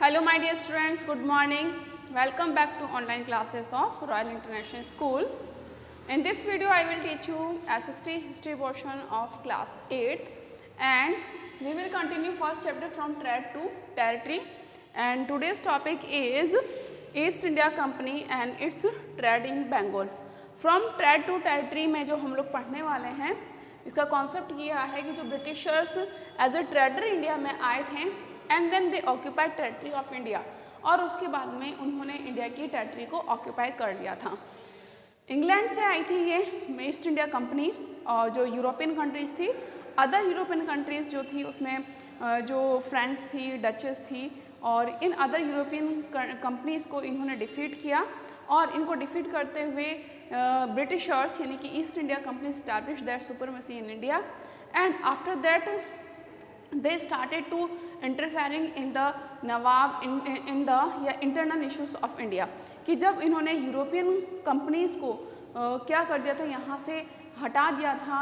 Hello my dear students, good morning. Welcome back to online classes of Royal International School. In this video I will teach you SST history portion of class 8 and we will continue first chapter from trade to territory, and today's topic is East India Company and its trade in Bengal. From trade to territory में जो हम लोग पढ़ने वाले हैं इसका concept ये है कि जो Britishers as a trader India में आए थे and then they occupied territory of India, और उसके बाद में उन्होंने इंडिया की टेरिटरी को ऑक्यूपाई कर लिया था। इंग्लैंड से आई थी ये ईस्ट इंडिया कंपनी, और जो यूरोपियन कंट्रीज़ थी, अदर यूरोपियन कंट्रीज़ जो थी उसमें जो फ्रांस थी, डचेस थी, और इन अदर यूरोपियन कंपनीज़ को इन्होंने डिफीट किया, और इनको डिफीट करते हुए ब्रिटिशर्स यानी कि east India company establish that supremacy in India, and after that they started to interfering in the Nawab in the internal issues of India, कि जब इन्होंने यूरोपियन कंपनीज़ को क्या कर दिया था, यहाँ से हटा दिया था,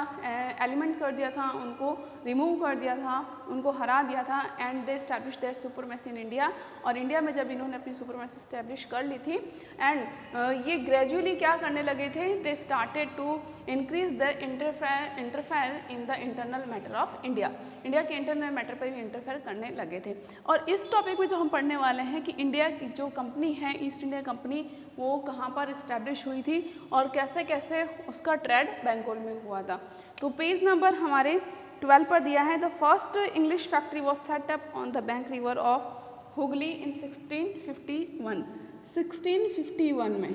एलिमेंट कर दिया था, उनको रिमूव कर दिया था, उनको हरा दिया था, and they establish their supremacy in India. और इंडिया में जब इन्होंने अपनी सुपरमेसी स्टैब्लिश कर ली थी एंड ये ग्रेजुअली क्या करने लगे थे, they started to increase the interfere in the internal matter of India, India के इंटरनल मैटर पर भी इंटरफेयर करने लगे थे। और इस टॉपिक में जो हम पढ़ने वाले हैं कि इंडिया की जो कंपनी है ईस्ट इंडिया कंपनी, वो कहाँ पर इस्टेब्लिश हुई थी और कैसे कैसे उसका ट्रेड बंगाल में हुआ था। तो पेज नंबर हमारे 12 पर दिया है, the first English factory was set up on the bank river of Hooghly in 1651। 1651 में,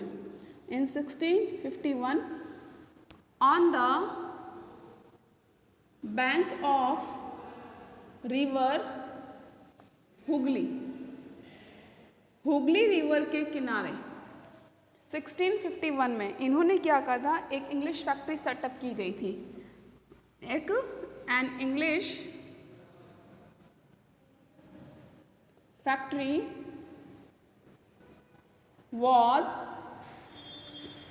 in 1651 on the bank of river Hooghly, Hooghly river के किनारे 1651 में इन्होंने क्या कहा था, एक इंग्लिश फैक्ट्री सेटअप की गई थी। एक N English factory was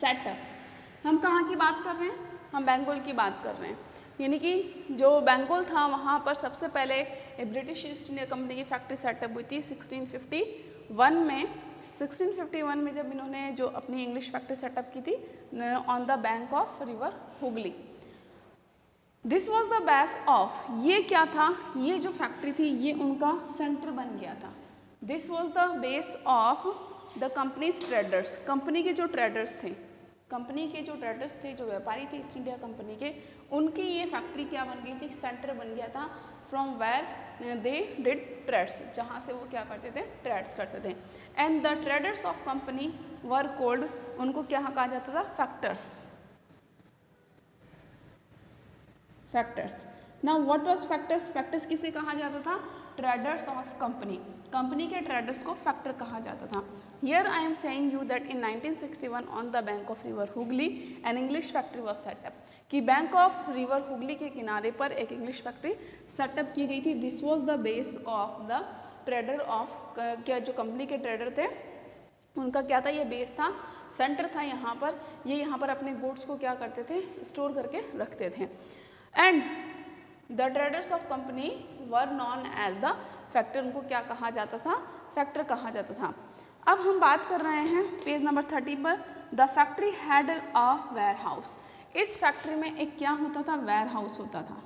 setup. हम कहाँ की बात कर रहे हैं, हम बंगाल की बात कर रहे हैं, यानी कि जो बंगाल था वहाँ पर सबसे पहले एक ब्रिटिश ईस्ट इंडिया कंपनी की फैक्ट्री सेटअप हुई थी 1651 में। 1651 में जब इन्होंने जो अपनी इंग्लिश फैक्ट्री सेटअप की थी on the bank of river Hooghly, this was the base of, ये क्या था, ये जो फैक्ट्री थी ये उनका सेंटर बन गया था। This was the base of the companies traders, company के जो ट्रेडर्स थे, कंपनी के जो ट्रेडर्स थे, जो व्यापारी थे ईस्ट इंडिया कंपनी के, उनकी ये फैक्ट्री क्या बन गई थी, सेंटर बन गया था from where they did trades, जहाँ से वो क्या करते थे, ट्रेड्स करते थे। And the traders of company were called, उनको क्या कहा जाता था, factors, factors. Now what was factors, factors किसे कहा जाता था, ट्रेडर्स ऑफ कंपनी, कंपनी के ट्रेडर्स को फैक्टर कहा जाता था। Here I am saying you that in 1961 on the bank of river Hooghly an English factory was setup, कि बैंक ऑफ रिवर हुगली के किनारे पर एक इंग्लिश फैक्ट्री सेटअप की गई थी। This was the base of the trader of, क्या जो कंपनी के ट्रेडर थे उनका क्या था, ये बेस था, सेंटर था यहाँ पर, ये यहाँ पर अपने गुड्स को क्या करते थे, स्टोर करके रखते थे। And the traders of company were known as the factor, उनको क्या कहा जाता था, फैक्टर कहा जाता था। अब हम बात कर रहे हैं पेज नंबर 30 पर, the factory had a warehouse, इस फैक्ट्री में एक क्या होता था, वेयर हाउस होता था।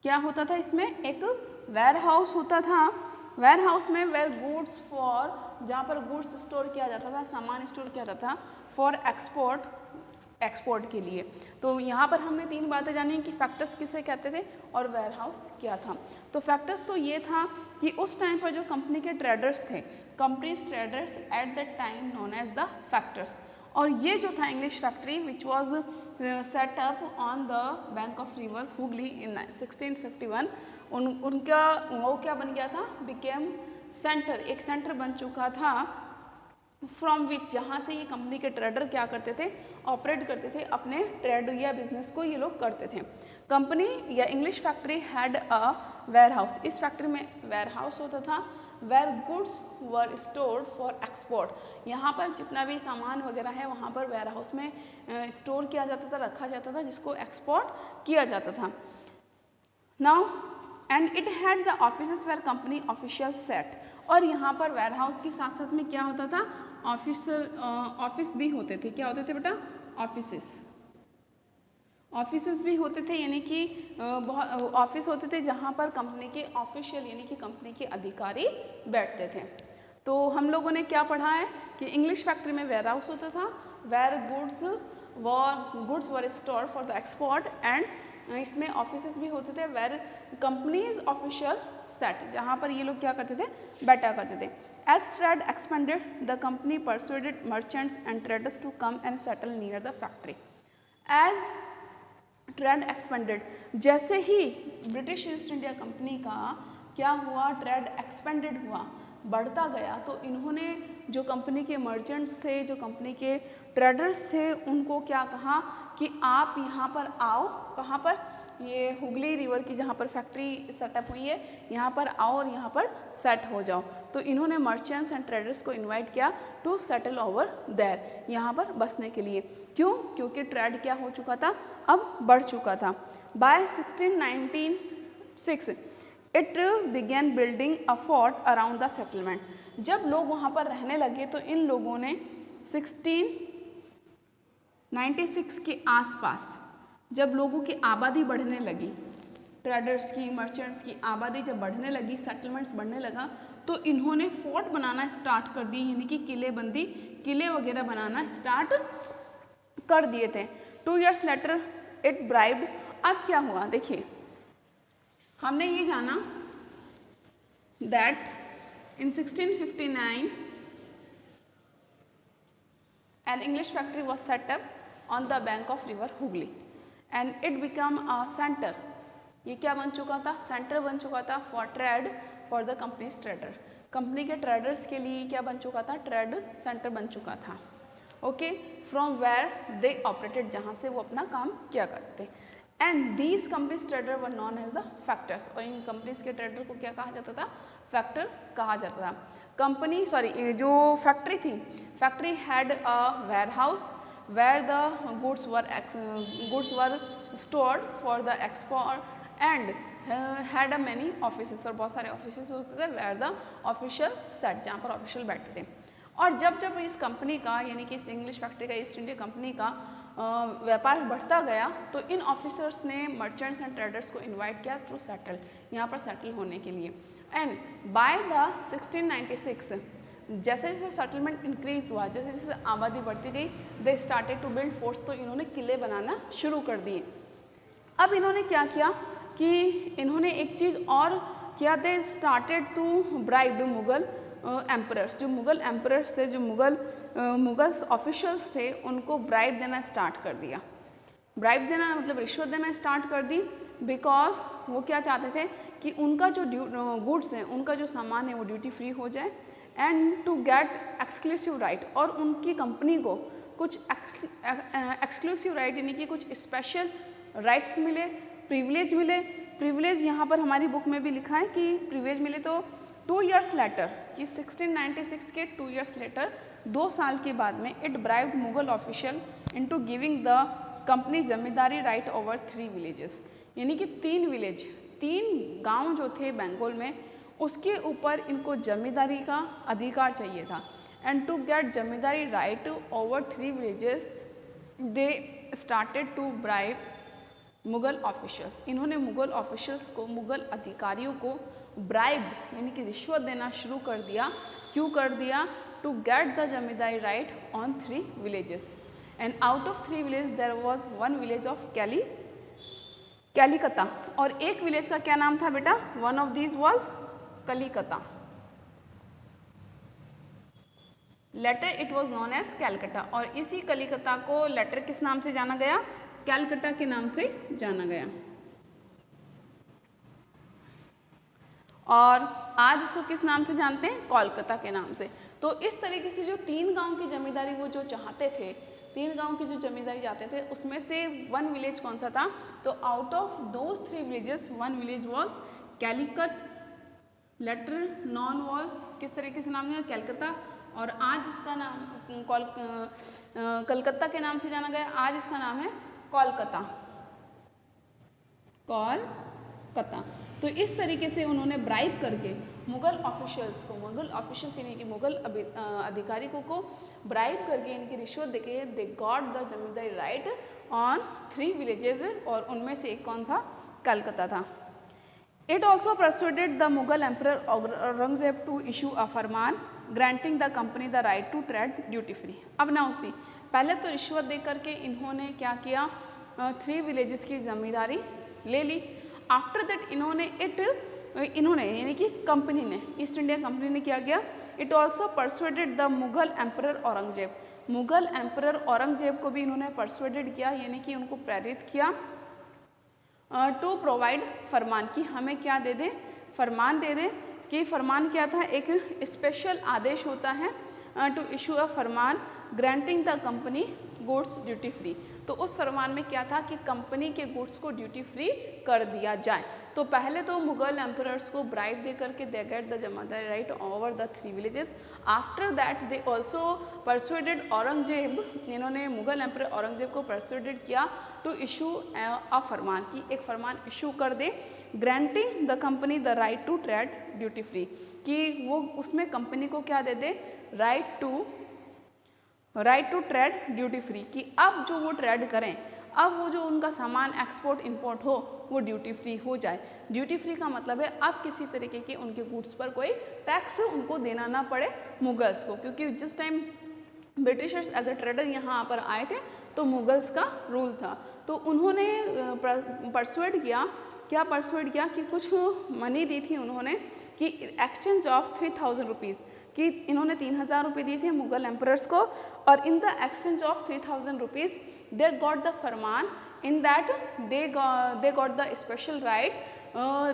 क्या होता था इसमें, एक वेयर हाउस होता था। वेयर हाउस में वेयर गुड्स फॉर, जहाँ पर गुड्स स्टोर किया जाता था, सामान स्टोर किया जाता था फॉर एक्सपोर्ट, एक्सपोर्ट के लिए। तो यहाँ पर हमने तीन बातें जानी कि फैक्टर्स किसे कहते थे और वेयर हाउस क्या था। तो फैक्टर्स तो ये था कि उस टाइम पर जो कंपनी के ट्रेडर्स थे, companies traders at that time known as the factors, और ये जो था English factory which was set up on the bank of river Hooghly in 1651, उनका वो क्या बन गया था, बिकेम सेंटर, एक सेंटर बन चुका था फ्रॉम विच, जहाँ से ये कंपनी के ट्रेडर क्या करते थे, ऑपरेट करते थे, अपने ट्रेड या बिजनेस को ये लोग करते थे। कंपनी या English factory had a warehouse, इस फैक्ट्री में वेयर हाउस होता था, where goods were stored for export, यहाँ पर जितना भी सामान वगैरह है वहाँ पर वेयर हाउस में स्टोर किया जाता था, रखा जाता था, जिसको एक्सपोर्ट किया जाता था। Now and it had the offices where company official sat, और यहाँ पर वेयर हाउस के साथ साथ में क्या होता था, ऑफिस भी होते थे। क्या होते थे बेटा, ऑफिसेस भी होते थे, यानी कि ऑफिस होते थे जहाँ पर कंपनी के ऑफिशियल यानी कि कंपनी के अधिकारी बैठते थे। तो हम लोगों ने क्या पढ़ा है कि इंग्लिश फैक्ट्री में वेयर हाउस होता था, where goods were store for the export, and इसमें ऑफिसेस भी होते थे वेयर कंपनीज ऑफिशियल सेट, जहाँ पर ये लोग क्या करते थे, बैठा करते थे। As trade expanded, the company persuaded merchants and traders to come and settle near the factory. As trade expanded, जैसे ही ब्रिटिश ईस्ट इंडिया कंपनी का क्या हुआ, ट्रेड एक्सपेंडेड हुआ, बढ़ता गया, तो इन्होंने जो कंपनी के मर्चेंट्स थे, जो कंपनी के ट्रेडर्स थे, उनको क्या कहा कि आप यहाँ पर आओ, कहाँ पर, ये हुगली रिवर की जहाँ पर फैक्ट्री सेटअप हुई है, यहाँ पर आओ और यहाँ पर सेट हो जाओ। तो इन्होंने मर्चेंट्स एंड ट्रेडर्स को इनवाइट किया टू सेटल ओवर देयर, यहाँ पर बसने के लिए। क्यों? क्योंकि ट्रेड क्या हो चुका था, अब बढ़ चुका था। By 1696 it began building a fort around the settlement. जब लोग वहाँ पर रहने लगे तो इन लोगों ने 1696 के आसपास जब लोगों की आबादी बढ़ने लगी, ट्रेडर्स की, मर्चेंट्स की आबादी जब बढ़ने लगी, सेटलमेंट्स बढ़ने लगा, तो इन्होंने फोर्ट बनाना स्टार्ट कर दिए, यानी कि किले वगैरह बनाना स्टार्ट कर दिए थे। 2 years लेटर इट ब्राइब्ड। अब क्या हुआ, देखिए हमने ये जाना that in 1659 an English factory was set up on the bank of river Hooghly and it became a center। ये क्या बन चुका था, सेंटर बन चुका था for trade for the companies trader, company के ट्रेडर्स के लिए क्या बन चुका था, ट्रेड सेंटर बन चुका था। Okay, from where they operated, जहाँ से वो अपना काम किया करते। And these companies trader were known as the factors, और इन कंपनीज के ट्रेडर को क्या कहा जाता था, फैक्टर कहा जाता था। कंपनी जो फैक्ट्री थी, factory had a warehouse where the goods were stored for the export and had a many offices, और बहुत सारे ऑफिसेस होते थे वेयर द ऑफिशियल सेट, जहाँ पर ऑफिशियल बैठते थे। और जब इस कंपनी का, यानी कि इस इंग्लिश फैक्ट्री का, ईस्ट इंडिया कंपनी का व्यापार बढ़ता गया, तो इन ऑफिसर्स ने मर्चेंट्स एंड ट्रेडर्स को इनवाइट किया टू सेटल, यहाँ पर सेटल होने के लिए। एंड बाय द 1696 जैसे जैसे सेटलमेंट इंक्रीज हुआ, जैसे जैसे आबादी बढ़ती गई, they started to build forts, तो इन्होंने किले बनाना शुरू कर दिए। अब इन्होंने क्या किया कि इन्होंने एक चीज़ और किया, they started to bribe Mughal emperors, जो मुगल एम्परर्स थे, जो मुगल्स ऑफिशियल्स थे, उनको ब्राइब देना स्टार्ट कर दिया। ब्राइब देना मतलब रिश्वत देना स्टार्ट कर दी, बिकॉज वो क्या चाहते थे कि उनका जो गुड्स हैं, उनका जो सामान है वो ड्यूटी फ्री हो जाए, and to get exclusive right, और उनकी कंपनी को कुछ एक्सक्लूसिव राइट यानी कि कुछ स्पेशल राइट्स मिले, प्रिविलेज मिले। प्रिविलेज यहाँ पर हमारी बुक में भी लिखा है कि प्रिविलेज मिले। तो 2 years लेटर, कि 1696 के 2 years लेटर, 2 साल के बाद में, it bribed Mughal official into giving the company zamindari right over 3 villages, यानी कि 3 गांव जो थे बंगाल में, उसके ऊपर इनको जमींदारी का अधिकार चाहिए था। And to get zamindari right over 3 villages they started to bribe Mughal officials. इन्होंने मुगल ऑफिशियल्स को, मुगल अधिकारियों को ब्राइब यानी कि रिश्वत देना शुरू कर दिया। क्यों कर दिया? To get the zamindari right on 3 villages, and out of 3 village there was 1 village of Kalikata, और एक विलेज का क्या नाम था बेटा? One of these was Kalikata. Later it was known as Calcutta, और इसी कलिकता को लेटर किस नाम से जाना गया? कैलकटा के नाम से जाना गया। और आज इसको किस नाम से जानते हैं? कोलकाता के नाम से। तो इस तरीके से जो 3 गांव की जमींदारी वो जो चाहते थे, 3 गांव की जो जमींदारी चाहते थे, उसमें से 1 विलेज कौन सा था? तो out of those 3 villages 1 village was Calicut, later known was किस तरीके से नाम है? कैलकता, और आज इसका नाम कलकत्ता के नाम से जाना गया। आज इसका नाम है कोलकाता, कोलकाता। कता। तो इस तरीके से उन्होंने ब्राइब करके मुग़ल ऑफिशियल्स को, मुग़ल ऑफिशियल्स यानी कि मुग़ल अधिकारियों को ब्राइब करके, इनकी रिश्वत देके दे got the zamindari right on 3 villages, और उनमें से एक कौन था? कलकत्ता था। It also persuaded the Mughal Emperor Aurangzeb to issue a Farman granting the company the right to trade duty free। अब ना उसी पहले तो रिश्वत दे करके इन्होंने क्या किया? 3 विलेजेस की जमींदारी ले ली। आफ्टर दैट इन्होंने यानी कि कंपनी ने, ईस्ट इंडिया कंपनी ने क्या किया? It also persuaded the Mughal emperor Aurangzeb, Mughal emperor Aurangzeb को भी इन्होंने परसुएडेड किया, यानी कि उनको प्रेरित किया टू प्रोवाइड फरमान, कि हमें क्या दे दें? फरमान दे दें। कि फरमान क्या था? एक स्पेशल आदेश होता है to issue a farman granting the company goods duty free. तो उस फरमान में क्या था कि कंपनी के गुड्स को ड्यूटी फ्री कर दिया जाए। तो पहले तो मुग़ल एम्परर्स को ब्राइब दे करके they get the zamindari right over the 3 villages. After that they also persuaded Aurangzeb, इन्होंने मुग़ल एम्पर औरंगजेब को परसुएडेड किया टू इशू अ फरमान, की एक फरमान इशू कर दे granting the company the right to trade duty free, कि वो उसमें कंपनी को क्या दे दे? Right to trade duty free, कि अब जो वो ट्रेड करें, अब वो जो उनका सामान एक्सपोर्ट इंपोर्ट हो वो ड्यूटी फ्री हो जाए। ड्यूटी फ्री का मतलब है अब किसी तरीके के उनके गुड्स पर कोई टैक्स उनको देना ना पड़े मुगल्स को, क्योंकि जिस time Britishers as a trader यहाँ पर आए थे तो मुगल्स का रूल था। तो उन्होंने परसुएड किया, क्या परसुएड किया कि कुछ मनी दी थी उन्होंने कि एक्सचेंज ऑफ 3000 रुपीज़, कि इन्होंने 3000 रुपये दिए थे मुग़ल एम्परर्स को, और in the exchange of 3000 rupees they got the Farman, in that they got the special right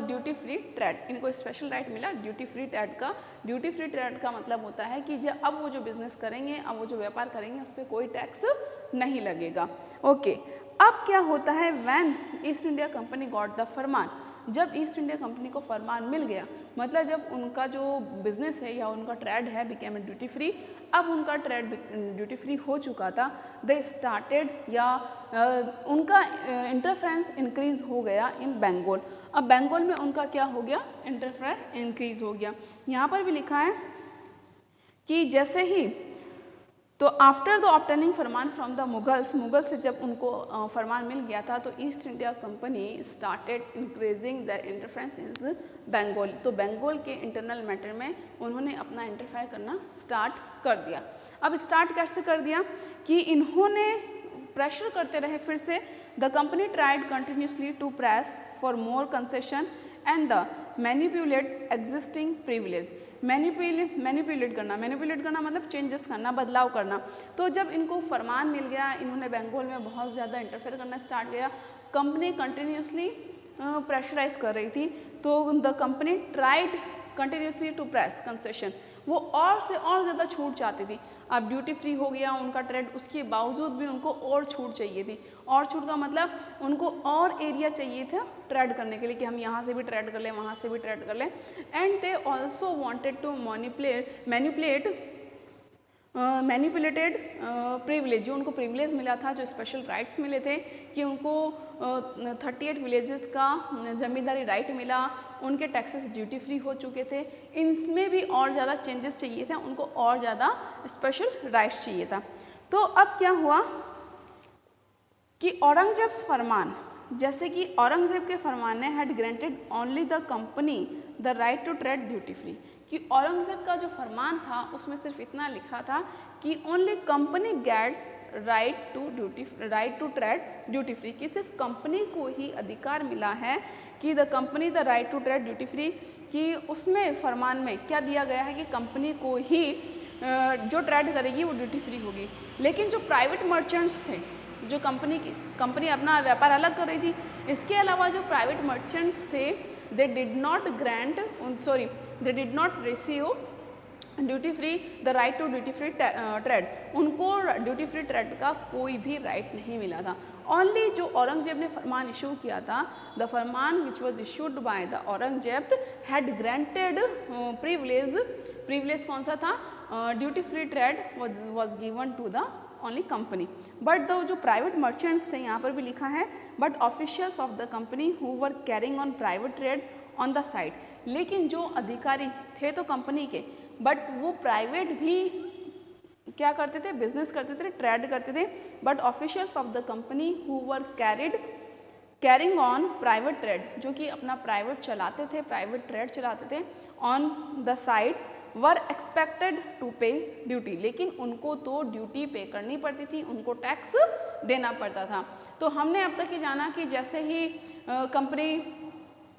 duty free trade. इनको स्पेशल राइट मिला ड्यूटी फ्री ट्रेड का। ड्यूटी फ्री ट्रेड का मतलब होता है कि जब अब वो जो बिज़नेस करेंगे, अब वो जो व्यापार करेंगे, उस पर कोई टैक्स नहीं लगेगा। ओके, अब क्या होता है? When East India Company got the फरमान, जब ईस्ट इंडिया कंपनी को फरमान मिल गया, मतलब जब उनका जो बिज़नेस है या उनका ट्रेड है बिकेम ड्यूटी फ्री, अब उनका ट्रेड ड्यूटी फ्री हो चुका था, दे स्टार्टेड या उनका इंटरफेरेंस इंक्रीज़ हो गया इन बंगाल। अब बंगाल में उनका क्या हो गया? इंटरफेरेंस इंक्रीज़ हो गया। यहाँ पर भी लिखा है कि जैसे ही, तो after the obtaining farman from the Mughals, Mughal से जब उनको फरमान मिल गया था तो East India company started increasing the interference in Bengal. तो बंगाल के इंटरनल मैटर में उन्होंने अपना इंटरफेयर करना स्टार्ट कर दिया। अब स्टार्ट कैसे कर दिया कि इन्होंने प्रेशर करते रहे फिर से। The company tried continuously to press for more concession and the manipulate existing privilege. Manipulate करना मतलब चेंजेस करना, बदलाव करना। तो जब इनको फरमान मिल गया, इन्होंने बंगाल में बहुत ज़्यादा इंटरफेयर करना स्टार्ट किया। कंपनी कंटिन्यूसली प्रेशराइज कर रही थी, तो the company tried continuously to press concession, वो और से और ज़्यादा छूट चाहती थी। अब ड्यूटी फ्री हो गया उनका ट्रेड, उसके बावजूद भी उनको और छूट चाहिए थी। और छूट का मतलब उनको और एरिया चाहिए था ट्रेड करने के लिए, कि हम यहाँ से भी ट्रेड कर लें, वहाँ से भी ट्रेड कर लें। And they also wanted to manipulated privilege, जो उनको प्रिविलेज मिला था, जो स्पेशल राइट्स मिले थे, कि उनको 38 विलेजेस का जमींदारी राइट मिला, उनके टैक्सेस ड्यूटी फ्री हो चुके थे, इनमें भी और ज़्यादा चेंजेस चाहिए थे, उनको और ज़्यादा स्पेशल राइट्स चाहिए था। तो अब क्या हुआ कि औरंगजेब्स फरमान, जैसे कि औरंगजेब के फरमान ने had granted only the company the right to trade duty free, कि औरंगजेब का जो फरमान था उसमें सिर्फ इतना लिखा था कि only company get right to trade duty free, कि सिर्फ कंपनी को ही अधिकार मिला है कि the company the right to trade duty free, कि उसमें फरमान में क्या दिया गया है कि कंपनी को ही जो ट्रेड करेगी वो ड्यूटी फ्री होगी। लेकिन जो प्राइवेट मर्चेंट्स थे, जो कंपनी अपना व्यापार अलग कर रही थी, इसके अलावा जो प्राइवेट मर्चेंट्स थे, they did not receive duty free the right to duty free trade, उनको ड्यूटी फ्री ट्रेड का कोई भी राइट नहीं मिला था। ओनली जो औरंगजेब ने फरमान इशू किया था, the farman which was issued by the Aurangzeb had granted privilege कौन सा था? Duty free trade was given to the only company. But the जो प्राइवेट मर्चेंट्स थे, यहाँ पर भी लिखा है but officials of the company who were carrying on private trade on the side. लेकिन जो अधिकारी थे तो कंपनी के, बट वो प्राइवेट भी क्या करते थे, बिजनेस करते थे, ट्रेड करते थे। But officials of the company who were carrying on private trade, जो कि अपना प्राइवेट चलाते थे, प्राइवेट ट्रेड चलाते थे, on the side were expected to pay duty. लेकिन उनको तो ड्यूटी पे करनी पड़ती थी, उनको टैक्स देना पड़ता था। तो हमने अब तक ये जाना कि जैसे ही कंपनी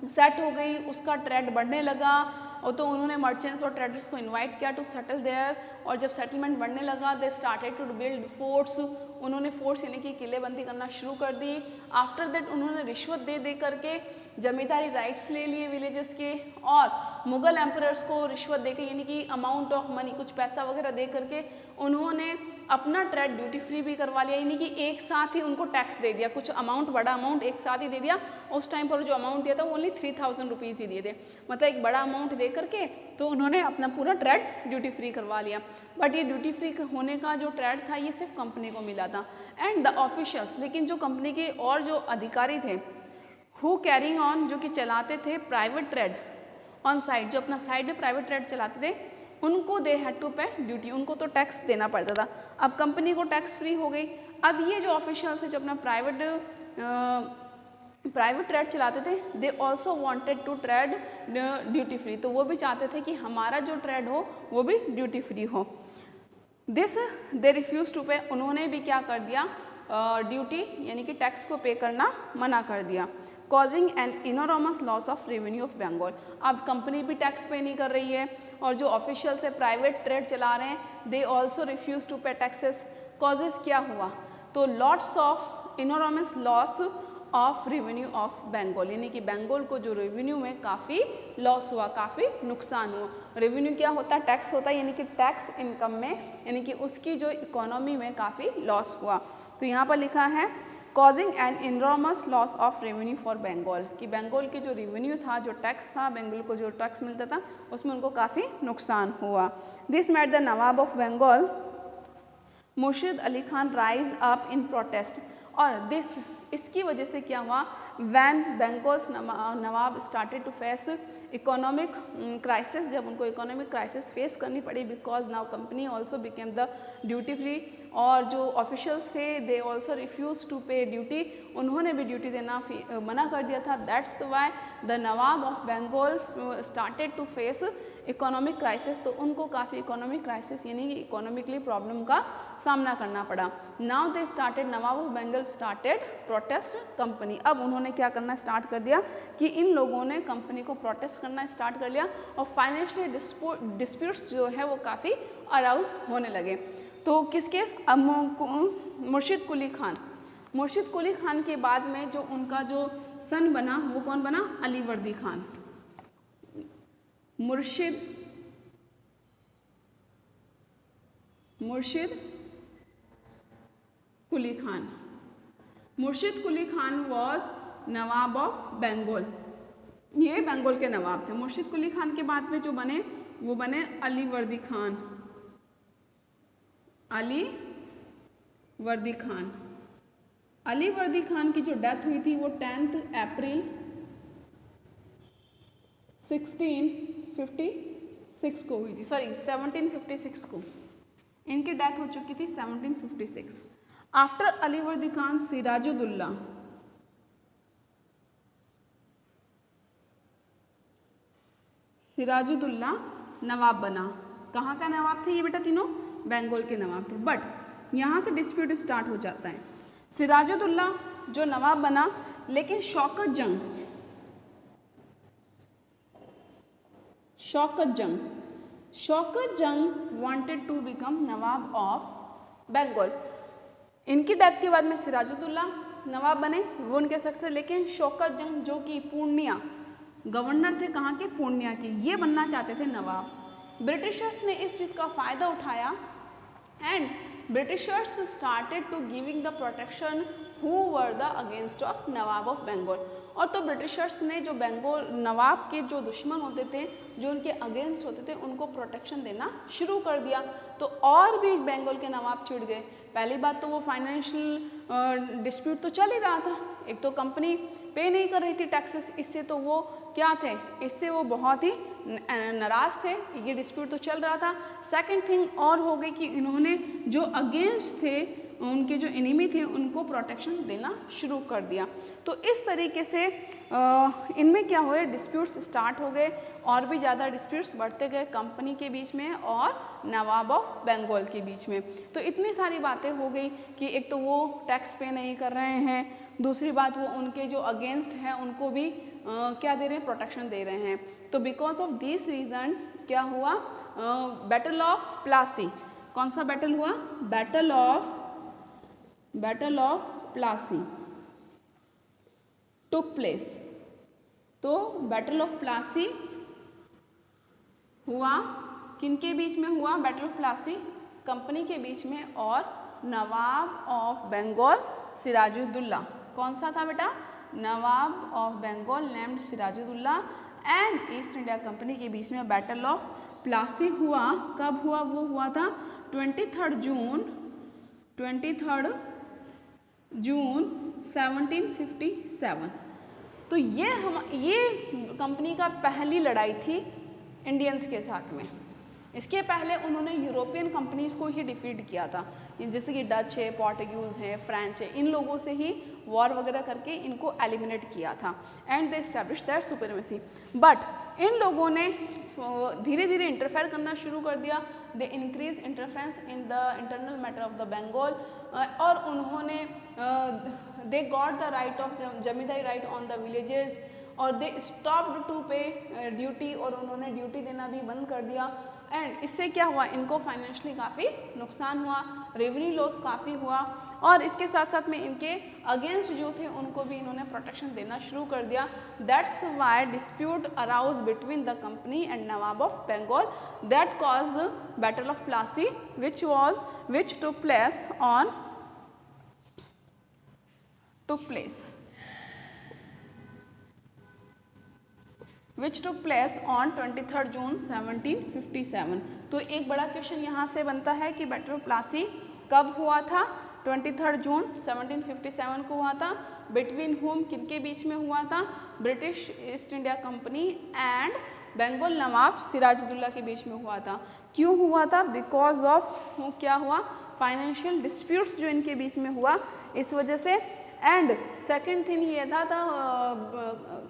सेट हो गई, उसका ट्रेड बढ़ने लगा, और तो उन्होंने मर्चेंट्स और ट्रेडर्स को इनवाइट किया टू सेटल देयर, और जब सेटलमेंट बढ़ने लगा they started to build forts, उन्होंने फोर्ट्स यानी कि किलेबंदी करना शुरू कर दी। आफ्टर दैट उन्होंने रिश्वत दे दे करके जमींदारी राइट्स ले लिए विलेजेस के, और मुगल एम्परर्स को रिश्वत देकर यानी कि अमाउंट ऑफ मनी, कुछ पैसा वगैरह दे करके उन्होंने अपना ट्रेड ड्यूटी फ्री भी करवा लिया, यानी कि एक साथ ही उनको टैक्स दे दिया, कुछ अमाउंट, बड़ा अमाउंट एक साथ ही दे दिया। उस टाइम पर जो अमाउंट दिया था वो ओनली 3000 रुपीज़ ही दिए थे, मतलब एक बड़ा अमाउंट दे करके तो उन्होंने अपना पूरा ट्रेड ड्यूटी फ्री करवा लिया। बट ये ड्यूटी फ्री होने का जो ट्रेड था ये सिर्फ कंपनी को मिला था। एंड द ऑफिशियल्स, लेकिन जो कंपनी के और जो अधिकारी थे, हु कैरिंग ऑन, जो कि चलाते थे प्राइवेट ट्रेड ऑन साइड, जो अपना साइड में प्राइवेट ट्रेड चलाते थे, उनको they had to pay duty, उनको तो टैक्स देना पड़ता था। अब कंपनी को टैक्स फ्री हो गई। अब ये जो ऑफिशियल्स है जो अपना प्राइवेट ट्रेड चलाते थे, they also wanted to trade duty free, तो वो भी चाहते थे कि हमारा जो ट्रेड हो वो भी ड्यूटी फ्री हो। दिस दे रिफ्यूज टू पे, उन्होंने भी क्या कर दिया, ड्यूटी यानी कि टैक्स को पे करना मना कर दिया। Causing an enormous loss of revenue of Bengal, अब कंपनी भी टैक्स पे नहीं कर रही है, और जो ऑफिशियल्स है प्राइवेट ट्रेड चला रहे हैं, they also refuse to pay taxes. Causes क्या हुआ, तो lots of enormous loss of revenue of Bengal, यानी कि बंगाल को जो रेवेन्यू में काफ़ी लॉस हुआ, काफ़ी नुकसान हुआ। रेवेन्यू क्या होता है, टैक्स होता है, यानी कि टैक्स इनकम में, यानी कि उसकी जो इकोनॉमी में काफ़ी लॉस हुआ। तो यहाँ पर लिखा है causing an enormous loss of revenue for Bengal, कि बंगाल के जो रेवेन्यू था, जो टैक्स था, बंगाल को जो टैक्स मिलता था उसमें उनको काफ़ी नुकसान हुआ। This made the Nawab of Bengal Murshid Ali Khan rise up in protest, और इसकी वजह से क्या हुआ, when Bengal's Nawab started to face economic crisis, जब उनको इकोनॉमिक क्राइसिस फेस करनी पड़ी, because now company also became the duty free, और जो ऑफिशियल्स थे they also refuse to pay duty, उन्होंने भी ड्यूटी देना मना कर दिया था। That's why the Nawab of Bengal started to face economic crisis, तो उनको काफ़ी इकोनॉमिक क्राइसिस यानी कि इकोनॉमिकली प्रॉब्लम का सामना करना पड़ा। Now they started, Nawab of Bengal started protest company, अब उन्होंने क्या करना स्टार्ट कर दिया कि इन लोगों ने कंपनी को प्रोटेस्ट करना स्टार्ट कर लिया, और फाइनेंशियल डिस्प्यूट्स जो है वो काफ़ी अराउज होने लगे। तो किसके, मुर्शिद कुली खान के बाद में जो उनका जो सन बना वो कौन बना, अलीवर्दी खान। मुर्शिद कुली खान वॉज नवाब ऑफ बंगाल, ये बंगाल के नवाब थे। मुर्शिद कुली खान के बाद में जो बने वो बने अलीवर्दी खान की जो डेथ हुई थी वो 10 अप्रैल 1656 को हुई थी, 1756 को इनकी डेथ हो चुकी थी 1756। आफ्टर अलीवर्दी खान सिराजुद्दौला नवाब बना। कहाँ का नवाब थे ये बेटा, तीनों बंगाल के नवाब थे। बट यहाँ से डिस्प्यूट स्टार्ट हो जाता है। सिराजुद्दौला जो नवाब बना, लेकिन Shaukat Jang wanted to become Nawab of Bengal. इनकी डेथ के बाद में सिराजुद्दौला नवाब बने, वो उनके सक्सेसर, लेकिन शौकत जंग जो कि पूर्णिया गवर्नर थे, कहाँ के, पूर्णिया के, ये बनना चाहते थे नवाब। ब्रिटिशर्स ने इस चीज़ का फ़ायदा उठाया and Britishers started to giving the protection who were the against of Nawab of Bengal. और तो ब्रिटिशर्स ने जो बंगाल नवाब के जो दुश्मन होते थे, जो उनके अगेंस्ट होते थे, उनको प्रोटेक्शन देना शुरू कर दिया। तो और भी बंगाल के नवाब चिढ़ गए। पहली बात तो वो फाइनेंशियल डिस्प्यूट तो चल ही रहा था, एक तो कंपनी पे नहीं कर रही थी टैक्सेस, इससे तो वो क्या थे, इससे वो बहुत ही नाराज़ थे, ये डिस्प्यूट तो चल रहा था। सेकंड थिंग और हो गई कि इन्होंने जो अगेंस्ट थे, उनके जो एनिमी थे, उनको प्रोटेक्शन देना शुरू कर दिया। तो इस तरीके से इनमें क्या हुए, डिस्प्यूट्स स्टार्ट हो गए और भी ज़्यादा डिस्प्यूट्स बढ़ते गए कंपनी के बीच में और नवाब ऑफ बंगाल के बीच में। तो इतनी सारी बातें हो गई कि एक तो वो टैक्स पे नहीं कर रहे हैं, दूसरी बात वो उनके जो अगेंस्ट हैं उनको भी क्या दे रहे हैं, प्रोटेक्शन दे रहे हैं। तो बिकॉज ऑफ दिस रीज़न क्या हुआ, बैटल ऑफ प्लासी। कौन सा बैटल हुआ, battle of Plassey took place. तो बैटल ऑफ प्लासी हुआ, किनके बीच में हुआ, बैटल ऑफ प्लासी कंपनी के बीच में और नवाब ऑफ बंगाल सिराजुद्दौला। कौन सा था बेटा, Nawab of Bengal named Sirajuddaulah and East India Company के बीच में बैटल ऑफ प्लासी हुआ। कब हुआ, वो हुआ था 23 जून 1757। तो ये कंपनी का पहली लड़ाई थी इंडियंस के साथ में। इसके पहले उन्होंने यूरोपियन कंपनीज को ही डिफीट किया था, जैसे कि डच है, पोर्टुगीज है, फ्रेंच है, इन लोगों से ही वॉर वगैरह करके इनको एलिमिनेट किया था and they establish that supremacy. But इन लोगों ने धीरे धीरे इंटरफेयर करना शुरू कर दिया। They increase interference in the internal matter of the Bengal और उन्होंने they got the right of zamindari right on the villages और they stopped to pay duty, और उन्होंने ड्यूटी देना भी बंद कर दिया। एंड इससे क्या हुआ, इनको फाइनेंशियली काफ़ी नुकसान हुआ, रेवेन्यू लॉस काफ़ी हुआ और इसके साथ साथ में इनके अगेंस्ट जो थे उनको भी इन्होंने प्रोटेक्शन देना शुरू कर दिया। That's why dispute arouse between the company and Nawab of Bengal that cause battle of Plassey which took place on 23 June 1757। तो एक बड़ा क्वेश्चन यहाँ से बनता है कि बैटल ऑफ प्लासी कब हुआ था, 23 जून 1757 को हुआ था। बिटवीन होम, किनके बीच में हुआ था, British East India Company and Bengal Nawab Sirajuddaulah के बीच में हुआ था। क्यों हुआ था, बिकॉज ऑफ क्या हुआ, फाइनेंशियल डिस्प्यूट्स जो इनके बीच में हुआ इस वजह से। एंड सेकेंड थिंग ये था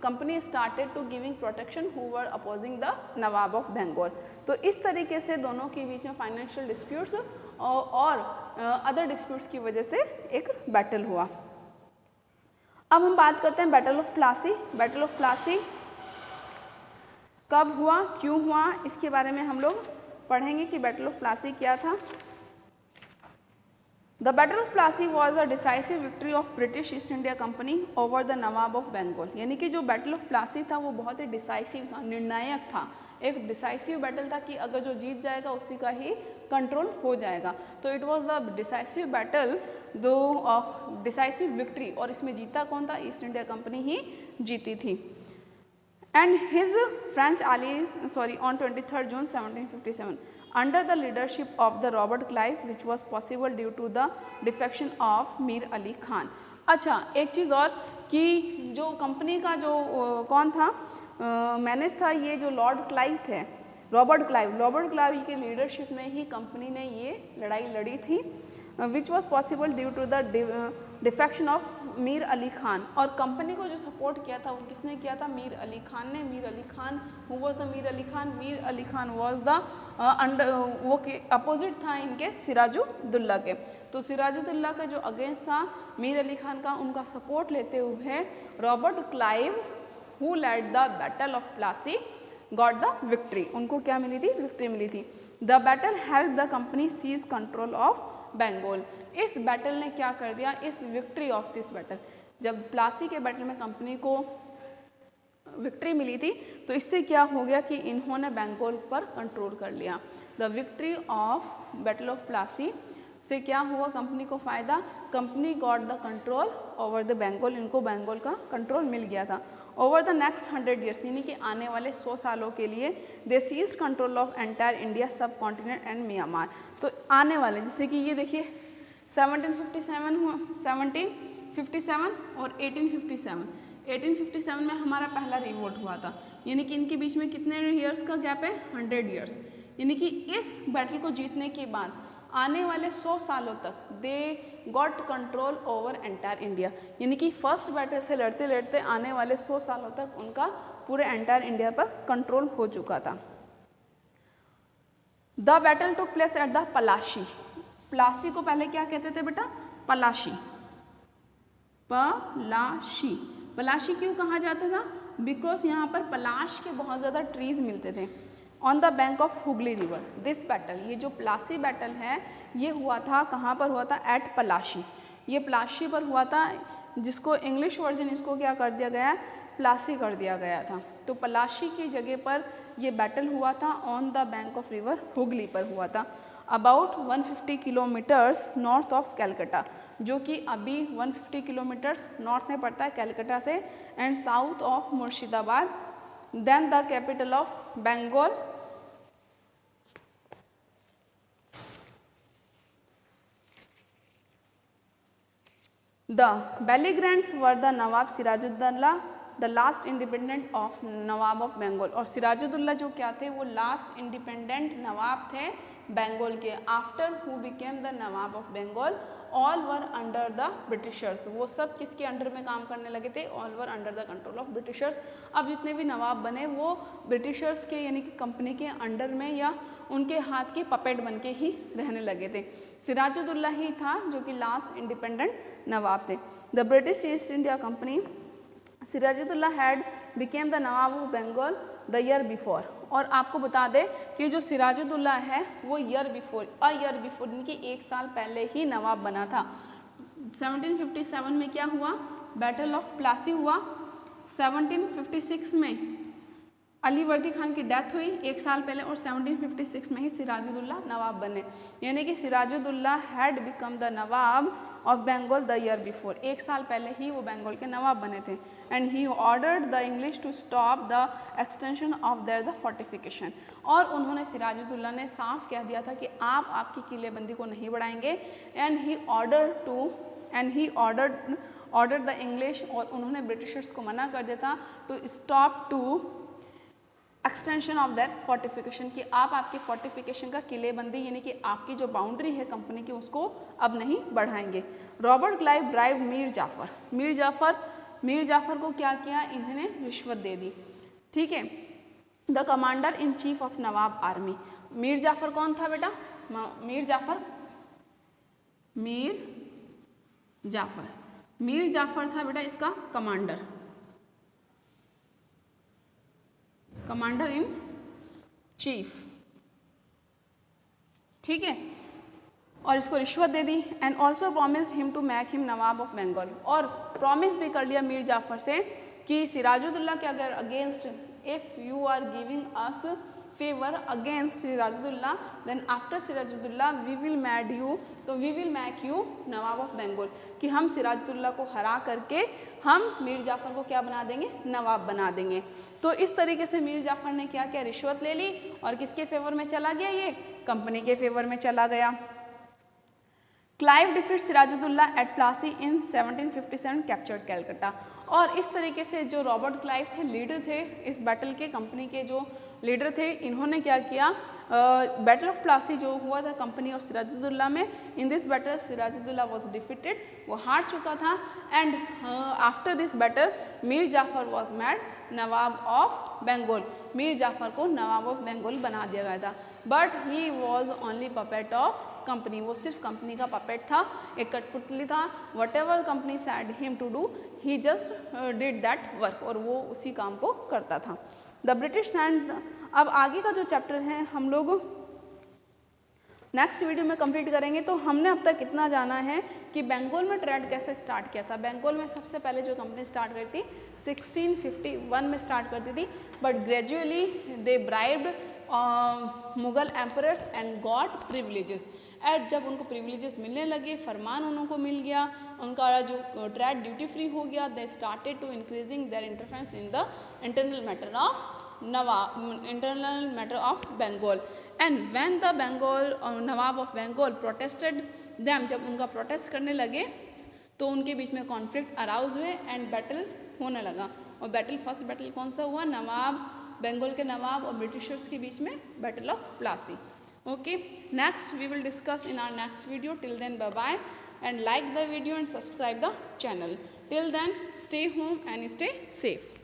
company started to giving protection who were opposing the Nawab of Bengal. तो इस तरीके से दोनों के बीच में फाइनेंशियल डिस्प्यूट्स और अदर डिस्प्यूट्स की वजह से एक बैटल हुआ। अब हम बात करते हैं battle of Plassey. Battle of Plassey कब हुआ, क्यों हुआ, इसके बारे में हम लोग पढ़ेंगे कि बैटल ऑफ प्लासी क्या था। The Battle of Plassey was a decisive victory of British East India Company over the Nawab of Bengal। यानी कि जो बैटल ऑफ प्लासी था वो बहुत ही डिसाइसिव था, निर्णायक था, एक डिसाइसिव बैटल था कि अगर जो जीत जाएगा उसी का ही कंट्रोल हो जाएगा। तो it was the decisive battle, दो डिसाइसिव विक्ट्री, और इसमें जीता कौन था, ईस्ट इंडिया कंपनी ही जीती थी। And his French allies, on 23 June 1757, under the leadership of the Robert Clive, which was possible due to the defection of Mir Ali Khan। अच्छा, एक चीज़ और कि जो कंपनी का जो कौन था मैनेज था, ये जो लॉर्ड क्लाइव थे, रॉबर्ट क्लाइव की लीडरशिप में ही कंपनी ने ये लड़ाई लड़ी थी, which was possible due to the defection of Mir Ali Khan. और कंपनी को जो सपोर्ट किया था वो किसने किया था, मीर अली खान ने। Mir Ali Khan, who was the Mir Ali Khan, Mir Ali Khan was the वो के अपोजिट था इनके सिराजुद्दौला के। तो सिराजुद्दौला का जो अगेंस्ट था मीर अली खान का, उनका सपोर्ट लेते हुए Robert Clive who led the battle of Plassey got the victory. उनको क्या मिली थी, विक्ट्री मिली थी। The battle help the company seize control of Bengal. इस बैटल ने क्या कर दिया, इस विक्ट्री ऑफ दिस बैटल, जब प्लासी के बैटल में कंपनी को विक्ट्री मिली थी तो इससे क्या हो गया कि इन्होंने बंगाल पर कंट्रोल कर लिया। The victory of battle of Plassey इससे क्या हुआ कंपनी को फ़ायदा, company got the control over the Bengal, इनको बंगाल का कंट्रोल मिल गया था। ओवर द नेक्स्ट 100 ईयर्स यानी कि आने वाले 100 सालों के लिए they seized control of entire India subcontinent and Myanmar. तो आने वाले जैसे कि ये देखिए 1757 हुआ, 1757 और 1857 में हमारा पहला रिवोल्ट हुआ था, यानी कि इनके बीच में कितने ईयर्स का गैप है, 100 ईयर्स। यानी कि इस बैटल को जीतने के बाद आने वाले 100 सालों तक they got control over entire India, यानी कि फर्स्ट बैटल से लड़ते लड़ते आने वाले 100 सालों तक उनका पूरे एंटायर इंडिया पर कंट्रोल हो चुका था। The battle took place at the Palashi, Plassey को पहले क्या कहते थे बेटा, पलाशी, पलाशी, पलाशी क्यों कहा जाता था, बिकॉज यहाँ पर पलाश के बहुत ज़्यादा ट्रीज मिलते थे on the bank of Hooghly river. This battle, ये जो प्लासी बैटल है ये हुआ था, कहाँ पर हुआ था, एट पलाशी, ये पलाशी पर हुआ था, जिसको इंग्लिश वर्जन इसको क्या कर दिया गया, प्लासी कर दिया गया था। तो पलाशी की जगह पर ये बैटल हुआ था on the bank of river Hooghly पर हुआ था, about 150 kilometres north of Calcutta, जो कि अभी 150 किलोमीटर्स नॉर्थ में पड़ता है कैलकाटा से, and south of Murshidabad, then the capital of Bengal. The belligerents were the nawab Sirajuddaula, the last independent of Nawab of Bengal, और सिराजुद्दौला जो क्या थे, वो लास्ट इंडिपेंडेंट नवाब थे बंगाल के। After who became the Nawab of Bengal all were under the Britishers, वो सब किसके अंडर में काम करने लगे थे, all were under the control of Britishers. अब जितने भी नवाब बने वो ब्रिटिशर्स के यानी कि कंपनी के अंडर में या उनके हाथ के पपेट बन के ही रहने लगे थे। सिराजुद्दौला ही था जो कि लास्ट इंडिपेंडेंट नवाब थे। The British East India company, Sirajuddaula had become the Nawab of Bengal the year before, और आपको बता दें कि जो सिराजुद्दौला है वो ईयर बिफोर यानी कि एक साल पहले ही नवाब बना था। 1757 में क्या हुआ, बैटल ऑफ प्लासी हुआ। 1756 में अलीवर्दी खान की डेथ हुई एक साल पहले, और 1756 में ही सिराजुद्दौला नवाब बने, यानी कि Sirajuddaula had become the Nawab of Bengal the year before, एक साल पहले ही वो बंगाल के नवाब बने थे। And he ordered the English to stop the extension of their the fortification, और उन्होंने सिराजुद्दौला ने साफ कह दिया था कि आप आपकी किलेबंदी को नहीं बढ़ाएंगे। And he ordered the English, और उन्होंने ब्रिटिशर्स को मना कर दिया था to stop to extension of that fortification, कि आप आपकी फोर्टिफिकेशन का किलेबंदी यानी कि आपकी जो बाउंड्री है कंपनी की उसको अब नहीं बढ़ाएंगे। Robert Clive drive Mir Jafar को क्या किया, इन्होंने रिश्वत दे दी, ठीक है। The commander in chief of nawab army, Mir Jafar कौन था बेटा, मीर जाफर था बेटा इसका कमांडर इन चीफ, ठीक है, और इसको रिश्वत दे दी। And also promise him to make him Nawab of Bengal, और प्रॉमिस भी कर लिया मीर जाफर से कि सिराजुद्दौला के अगर against, if you are giving us favour against Sirajuddaula, then after Sirajuddaula we will make you nawab of Bengal, कि हम सिराजुद्दौला को हरा करके हम मीर जाफर को क्या बना देंगे, नवाब बना देंगे। तो इस तरीके से मीर जाफर ने क्या किया, रिश्वत ले ली, और किसके फेवर में चला गया, ये कंपनी के फेवर में चला गया। Clive defeat Sirajuddaulah at Plassey in 1757 captured Calcutta, और इस तरीके से जो रॉबर्ट क्लाइव थे, लीडर थे इस बैटल के, कंपनी के जो लीडर थे, इन्होंने क्या किया, बैटल ऑफ प्लासी जो हुआ था कंपनी और सिराजुद्दौला में, in this battle Sirajuddaula was defeated, वो हार चुका था। And after this battle Mir Jafar was made nawab of Bengal, Mir Jafar को नवाब ऑफ बंगाल बना दिया गया था। But he was only puppet of company, वो सिर्फ कंपनी का पपेट था, एक कठपुतली था। Whatever company said him to do he just did that work, और वो उसी काम को करता था। द ब्रिटिश एंड, अब आगे का जो चैप्टर है हम लोग नेक्स्ट वीडियो में कंप्लीट करेंगे। तो हमने अब तक इतना जाना है कि बंगाल में ट्रेड कैसे स्टार्ट किया था। बंगाल में सबसे पहले जो कंपनी स्टार्ट करी थी 1651 में स्टार्ट करती थी, but gradually they bribed Mughal emperors and got privileges. At जब उनको प्रिविलेजेस मिलने लगे, फरमान उनको मिल गया, उनका जो ट्रेड ड्यूटी फ्री हो गया, they started to increasing their interference in the internal matter of Bengal. And when the Bengal nawab of Bengal protested them, जब उनका प्रोटेस्ट करने लगे तो उनके बीच में कॉन्फ्लिक्ट अराउज हुए एंड बैटल होने लगा। और बैटल, फर्स्ट बैटल कौन सा हुआ? बंगाल के नवाब और ब्रिटिशर्स के बीच में, battle of Plassey. Okay, next we will discuss in our next video. Till then bye bye and like the video and subscribe the channel. Till then, stay home and stay safe.